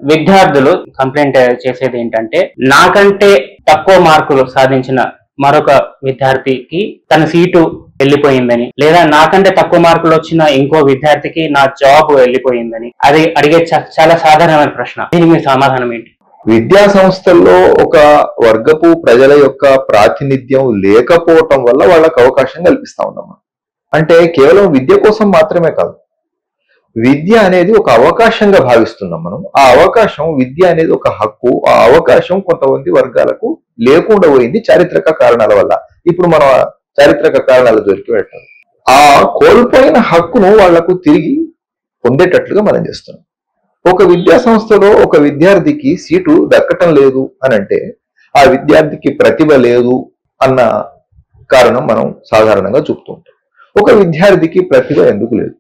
విద్యార్థులు కంప్లైంట్ చేసేది ఏంటంటే, నాకంటే తక్కువ మార్కులు సాధించిన మరొక విద్యార్థికి తన సీటు వెళ్ళిపోయిందని, లేదా నాకంటే తక్కువ మార్కులు వచ్చిన ఇంకో విద్యార్థికి నా జాబ్ వెళ్ళిపోయిందని అది అడిగే చాలా సాధారణమైన ప్రశ్న. దీనికి మీ సమాధానం ఏంటి? విద్యా సంస్థల్లో ఒక వర్గపు ప్రజల యొక్క ప్రాతినిధ్యం లేకపోవటం వల్ల వాళ్ళకు అవకాశం కల్పిస్తా ఉన్నాం. అంటే కేవలం విద్య కోసం మాత్రమే కాదు, విద్య అనేది ఒక అవకాశంగా భావిస్తున్నాం మనం. ఆ అవకాశం, విద్య అనేది ఒక హక్కు. ఆ అవకాశం కొంతమంది వర్గాలకు లేకుండా పోయింది చారిత్రక కారణాల వల్ల. ఇప్పుడు మనం చారిత్రక కారణాల జోలికి వెళ్ళాం. ఆ కోల్పోయిన హక్కును వాళ్లకు తిరిగి పొందేటట్లుగా మనం చేస్తున్నాం. ఒక విద్యా సంస్థలో ఒక విద్యార్థికి సీటు దక్కటం లేదు అని అంటే ఆ విద్యార్థికి ప్రతిభ లేదు అన్న కారణం మనం సాధారణంగా చూపుతూ ఉంటాం. ఒక విద్యార్థికి ప్రతిభ ఎందుకు లేదు?